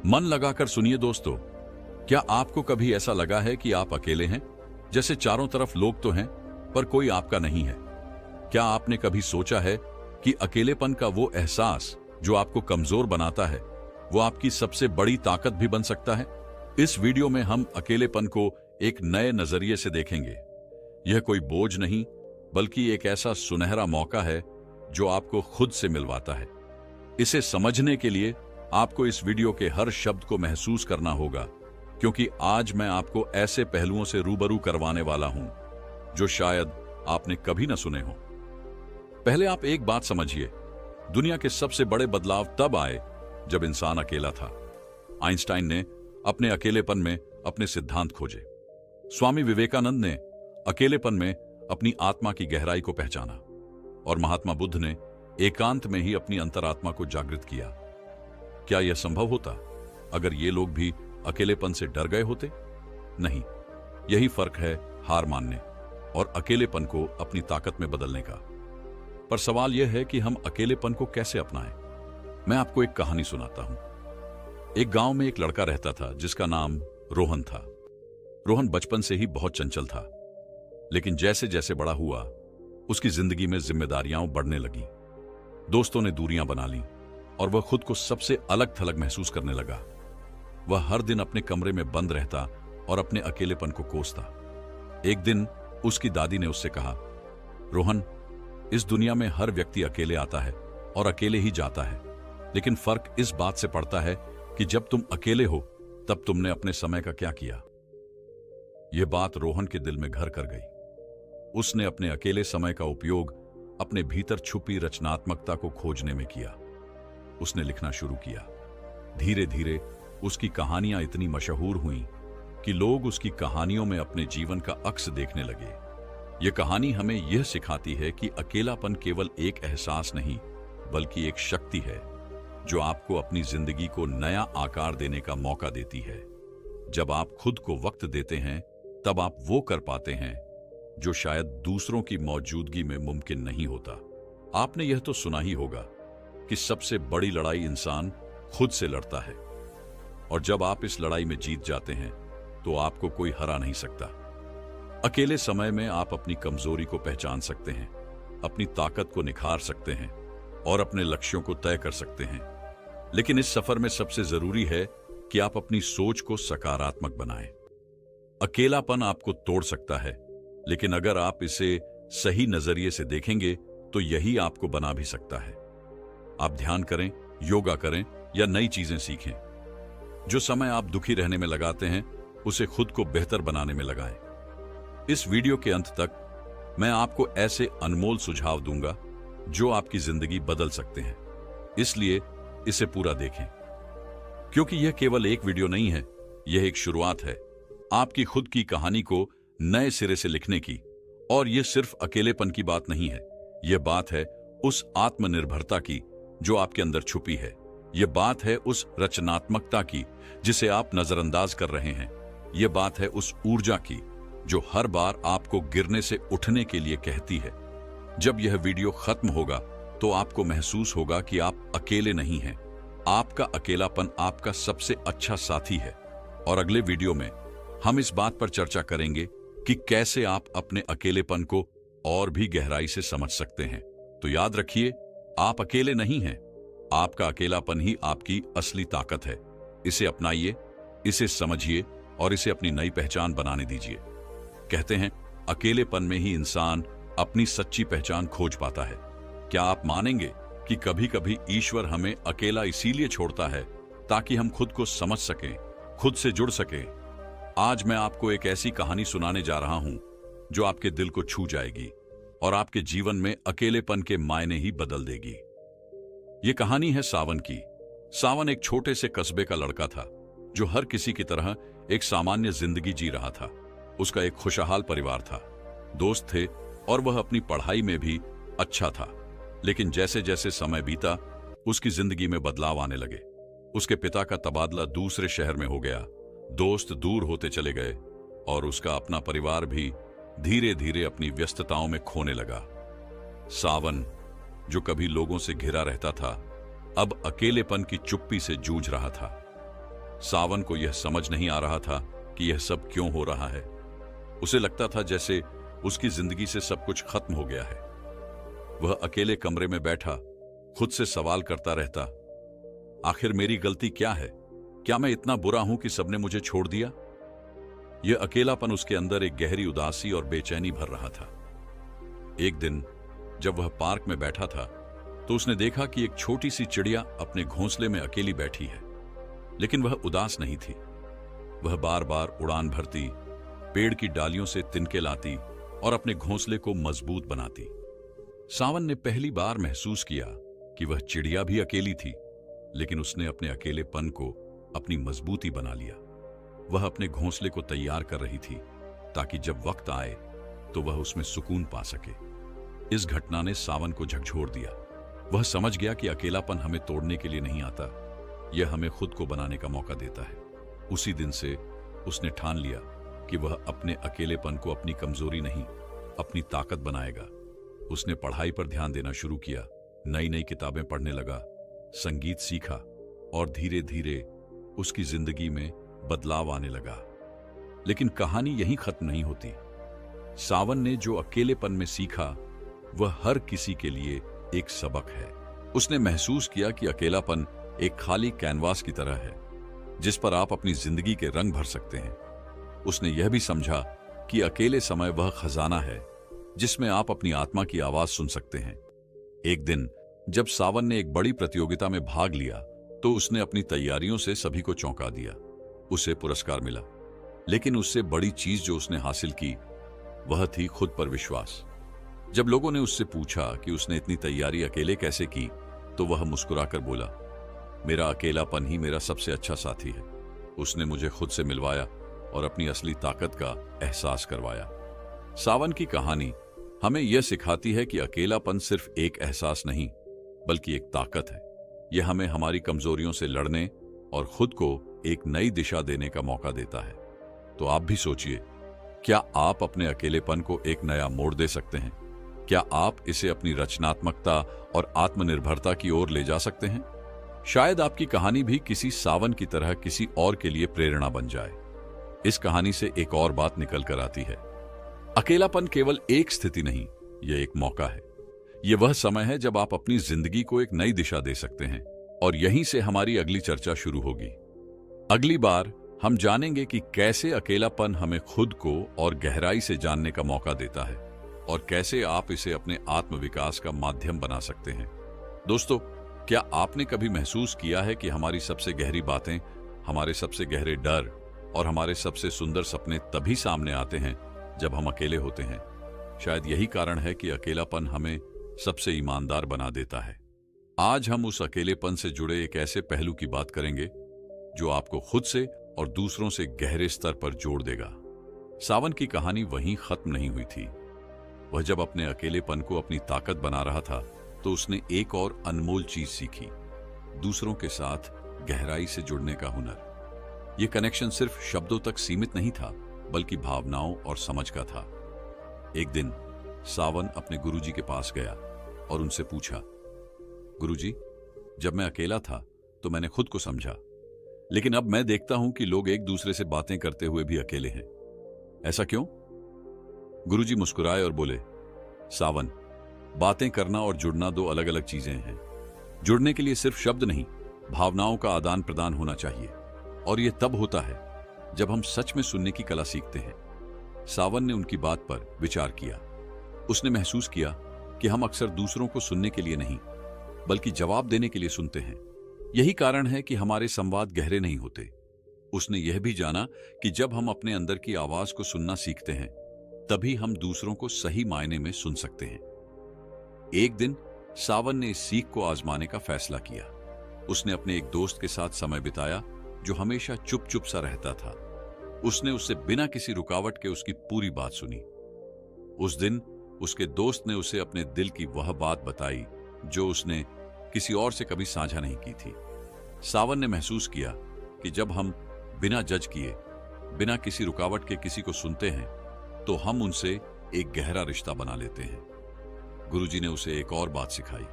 मन लगाकर सुनिए दोस्तों। क्या आपको कभी ऐसा लगा है कि आप अकेले हैं? जैसे चारों तरफ लोग तो हैं, पर कोई आपका नहीं है। क्या आपने कभी सोचा है कि अकेलेपन का वो एहसास जो आपको कमजोर बनाता है, वो आपकी सबसे बड़ी ताकत भी बन सकता है? इस वीडियो में हम अकेलेपन को एक नए नजरिए से देखेंगे। यह कोई बोझ नहीं, बल्कि एक ऐसा सुनहरा मौका है जो आपको खुद से मिलवाता है। इसे समझने के लिए आपको इस वीडियो के हर शब्द को महसूस करना होगा, क्योंकि आज मैं आपको ऐसे पहलुओं से रूबरू करवाने वाला हूं जो शायद आपने कभी न सुने हो। पहले आप एक बात समझिए, दुनिया के सबसे बड़े बदलाव तब आए जब इंसान अकेला था। आइंस्टाइन ने अपने अकेलेपन में अपने सिद्धांत खोजे। स्वामी विवेकानंद ने अकेलेपन में अपनी आत्मा की गहराई को पहचाना, और महात्मा बुद्ध ने एकांत में ही अपनी अंतरात्मा को जागृत किया। क्या यह संभव होता अगर ये लोग भी अकेलेपन से डर गए होते? नहीं। यही फर्क है हार मानने और अकेलेपन को अपनी ताकत में बदलने का। पर सवाल यह है कि हम अकेलेपन को कैसे अपनाएं? मैं आपको एक कहानी सुनाता हूं। एक गांव में एक लड़का रहता था जिसका नाम रोहन था। रोहन बचपन से ही बहुत चंचल था, लेकिन जैसे जैसे बड़ा हुआ, उसकी जिंदगी में जिम्मेदारियां बढ़ने लगी। दोस्तों ने दूरियां बना ली और वह खुद को सबसे अलग थलग महसूस करने लगा। वह हर दिन अपने कमरे में बंद रहता और अपने अकेलेपन को कोसता। एक दिन उसकी दादी ने उससे कहा, रोहन, इस दुनिया में हर व्यक्ति अकेले आता है और अकेले ही जाता है, लेकिन फर्क इस बात से पड़ता है कि जब तुम अकेले हो तब तुमने अपने समय का क्या किया। यह बात रोहन के दिल में घर कर गई। उसने अपने अकेले समय का उपयोग अपने भीतर छुपी रचनात्मकता को खोजने में किया। उसने लिखना शुरू किया। धीरे धीरे उसकी कहानियां इतनी मशहूर हुईं कि लोग उसकी कहानियों में अपने जीवन का अक्स देखने लगे। यह कहानी हमें यह सिखाती है कि अकेलापन केवल एक एहसास नहीं, बल्कि एक शक्ति है जो आपको अपनी जिंदगी को नया आकार देने का मौका देती है। जब आप खुद को वक्त देते हैं, तब आप वो कर पाते हैं जो शायद दूसरों की मौजूदगी में मुमकिन नहीं होता। आपने यह तो सुना ही होगा कि सबसे बड़ी लड़ाई इंसान खुद से लड़ता है, और जब आप इस लड़ाई में जीत जाते हैं तो आपको कोई हरा नहीं सकता। अकेले समय में आप अपनी कमजोरी को पहचान सकते हैं, अपनी ताकत को निखार सकते हैं और अपने लक्ष्यों को तय कर सकते हैं। लेकिन इस सफर में सबसे जरूरी है कि आप अपनी सोच को सकारात्मक बनाएं। अकेलापन आपको तोड़ सकता है, लेकिन अगर आप इसे सही नजरिए से देखेंगे तो यही आपको बना भी सकता है। आप ध्यान करें, योगा करें या नई चीजें सीखें। जो समय आप दुखी रहने में लगाते हैं, उसे खुद को बेहतर बनाने में लगाएं। इस वीडियो के अंत तक मैं आपको ऐसे अनमोल सुझाव दूंगा जो आपकी जिंदगी बदल सकते हैं। इसलिए इसे पूरा देखें, क्योंकि यह केवल एक वीडियो नहीं है, यह एक शुरुआत है आपकी खुद की कहानी को नए सिरे से लिखने की। और यह सिर्फ अकेलेपन की बात नहीं है, यह बात है उस आत्मनिर्भरता की जो आपके अंदर छुपी है। यह बात है उस रचनात्मकता की जिसे आप नजरअंदाज कर रहे हैं। यह बात है उस ऊर्जा की जो हर बार आपको गिरने से उठने के लिए कहती है। जब यह वीडियो खत्म होगा तो आपको महसूस होगा कि आप अकेले नहीं हैं। आपका अकेलापन आपका सबसे अच्छा साथी है। और अगले वीडियो में हम इस बात पर चर्चा करेंगे कि कैसे आप अपने अकेलेपन को और भी गहराई से समझ सकते हैं। तो याद रखिए, आप अकेले नहीं हैं। आपका अकेलापन ही आपकी असली ताकत है। इसे अपनाइए, इसे समझिए और इसे अपनी नई पहचान बनाने दीजिए। कहते हैं, अकेलेपन में ही इंसान अपनी सच्ची पहचान खोज पाता है। क्या आप मानेंगे कि कभी कभी ईश्वर हमें अकेला इसीलिए छोड़ता है ताकि हम खुद को समझ सकें, खुद से जुड़ सकें? आज मैं आपको एक ऐसी कहानी सुनाने जा रहा हूं जो आपके दिल को छू जाएगी और आपके जीवन में अकेलेपन के मायने ही बदल देगी। यह कहानी है सावन की। सावन एक छोटे से कस्बे का लड़का था जो हर किसी की तरह एक सामान्य जिंदगी जी रहा था। उसका एक खुशहाल परिवार था, दोस्त थे और वह अपनी पढ़ाई में भी अच्छा था। लेकिन जैसे जैसे समय बीता, उसकी जिंदगी में बदलाव आने लगे। उसके पिता का तबादला दूसरे शहर में हो गया, दोस्त दूर होते चले गए और उसका अपना परिवार भी धीरे धीरे अपनी व्यस्तताओं में खोने लगा। सावन, जो कभी लोगों से घिरा रहता था, अब अकेलेपन की चुप्पी से जूझ रहा था। सावन को यह समझ नहीं आ रहा था कि यह सब क्यों हो रहा है। उसे लगता था जैसे उसकी जिंदगी से सब कुछ खत्म हो गया है। वह अकेले कमरे में बैठा खुद से सवाल करता रहता, आखिर मेरी गलती क्या है? क्या मैं इतना बुरा हूं कि सबने मुझे छोड़ दिया? यह अकेलापन उसके अंदर एक गहरी उदासी और बेचैनी भर रहा था। एक दिन जब वह पार्क में बैठा था तो उसने देखा कि एक छोटी सी चिड़िया अपने घोंसले में अकेली बैठी है, लेकिन वह उदास नहीं थी। वह बार बार उड़ान भरती, पेड़ की डालियों से तिनके लाती और अपने घोंसले को मजबूत बनाती। सावन ने पहली बार महसूस किया कि वह चिड़िया भी अकेली थी, लेकिन उसने अपने अकेलेपन को अपनी मजबूती बना लिया। वह अपने घोंसले को तैयार कर रही थी ताकि जब वक्त आए तो वह उसमें सुकून पा सके। इस घटना ने सावन को झकझोर दिया। वह समझ गया कि अकेलापन हमें तोड़ने के लिए नहीं आता, यह हमें खुद को बनाने का मौका देता है। उसी दिन से उसने ठान लिया कि वह अपने अकेलेपन को अपनी कमजोरी नहीं, अपनी ताकत बनाएगा। उसने पढ़ाई पर ध्यान देना शुरू किया, नई नई किताबें पढ़ने लगा, संगीत सीखा और धीरे धीरे उसकी जिंदगी में बदलाव आने लगा। लेकिन कहानी यहीं खत्म नहीं होती। सावन ने जो अकेलेपन में सीखा वह हर किसी के लिए एक सबक है। उसने महसूस किया कि अकेलापन एक खाली कैनवास की तरह है जिस पर आप अपनी जिंदगी के रंग भर सकते हैं। उसने यह भी समझा कि अकेले समय वह खजाना है जिसमें आप अपनी आत्मा की आवाज सुन सकते हैं। एक दिन जब सावन ने एक बड़ी प्रतियोगिता में भाग लिया तो उसने अपनी तैयारियों से सभी को चौंका दिया। उसे पुरस्कार मिला, लेकिन उससे बड़ी चीज जो उसने हासिल की वह थी खुद पर विश्वास। जब लोगों ने उससे पूछा कि उसने इतनी तैयारी अकेले कैसे की, तो वह मुस्कुराकर बोला, मेरा अकेलापन ही मेरा सबसे अच्छा साथी है। उसने मुझे खुद से मिलवाया और अपनी असली ताकत का एहसास करवाया। सावन की कहानी हमें यह सिखाती है कि अकेलापन सिर्फ एक एहसास नहीं बल्कि एक ताकत है। यह हमें हमारी कमजोरियों से लड़ने और खुद को एक नई दिशा देने का मौका देता है। तो आप भी सोचिए, क्या आप अपने अकेलेपन को एक नया मोड़ दे सकते हैं? क्या आप इसे अपनी रचनात्मकता और आत्मनिर्भरता की ओर ले जा सकते हैं? शायद आपकी कहानी भी किसी सावन की तरह किसी और के लिए प्रेरणा बन जाए। इस कहानी से एक और बात निकल कर आती है, अकेलापन केवल एक स्थिति नहीं, यह एक मौका है। यह वह समय है जब आप अपनी जिंदगी को एक नई दिशा दे सकते हैं। और यहीं से हमारी अगली चर्चा शुरू होगी। अगली बार हम जानेंगे कि कैसे अकेलापन हमें खुद को और गहराई से जानने का मौका देता है और कैसे आप इसे अपने आत्मविकास का माध्यम बना सकते हैं। दोस्तों, क्या आपने कभी महसूस किया है कि हमारी सबसे गहरी बातें, हमारे सबसे गहरे डर और हमारे सबसे सुंदर सपने तभी सामने आते हैं जब हम अकेले होते हैं? शायद यही कारण है कि अकेलापन हमें सबसे ईमानदार बना देता है। आज हम उस अकेलेपन से जुड़े एक ऐसे पहलू की बात करेंगे जो आपको खुद से और दूसरों से गहरे स्तर पर जोड़ देगा। सावन की कहानी वहीं खत्म नहीं हुई थी। वह जब अपने अकेलेपन को अपनी ताकत बना रहा था तो उसने एक और अनमोल चीज सीखी, दूसरों के साथ गहराई से जुड़ने का हुनर। यह कनेक्शन सिर्फ शब्दों तक सीमित नहीं था बल्कि भावनाओं और समझ का था। एक दिन सावन अपने गुरुजी के पास गया और उनसे पूछा, गुरुजी, जब मैं अकेला था तो मैंने खुद को समझा, लेकिन अब मैं देखता हूं कि लोग एक दूसरे से बातें करते हुए भी अकेले हैं। ऐसा क्यों? गुरुजी मुस्कुराए और बोले, सावन, बातें करना और जुड़ना दो अलग अलग चीजें हैं। जुड़ने के लिए सिर्फ शब्द नहीं, भावनाओं का आदान प्रदान होना चाहिए। और यह तब होता है जब हम सच में सुनने की कला सीखते हैं। सावन ने उनकी बात पर विचार किया। उसने महसूस किया कि हम अक्सर दूसरों को सुनने के लिए नहीं बल्कि जवाब देने के लिए सुनते हैं। यही कारण है कि हमारे संवाद गहरे नहीं होते। उसने यह भी जाना कि जब हम अपने अंदर की आवाज को सुनना सीखते हैं तभी हम दूसरों को सही मायने में सुन सकते हैं। एक दिन सावन ने इस सीख को आजमाने का फैसला किया। उसने अपने एक दोस्त के साथ समय बिताया जो हमेशा चुप चुप सा रहता था। उसने उससे बिना किसी रुकावट के उसकी पूरी बात सुनी। उस दिन उसके दोस्त ने उसे अपने दिल की वह बात बताई जो उसने किसी और से कभी साझा नहीं की थी। सावन ने महसूस किया कि जब हम बिना जज किए, बिना किसी रुकावट के किसी को सुनते हैं तो हम उनसे एक गहरा रिश्ता बना लेते हैं। गुरुजी ने उसे एक और बात सिखाई,